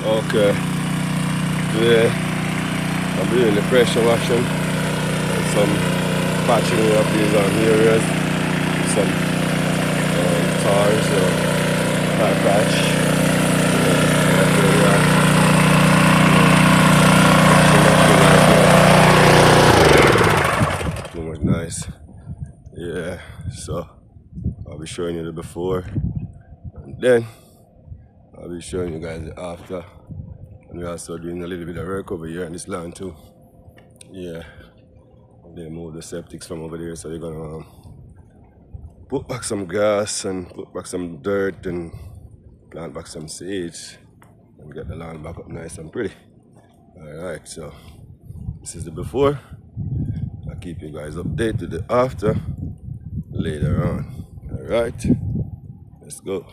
Okay, today I'm doing the pressure washing and some patching up these areas, some tires or tire patch. Too much nice. Yeah, so I'll be showing you the before and then I'll be showing you guys the after. And we're also doing a little bit of work over here on this land too. Yeah, they moved the septics from over there, so they're gonna put back some grass and put back some dirt and plant back some seeds and get the land back up nice and pretty. Alright, so this is the before. I'll keep you guys updated the after later on. Alright, let's go.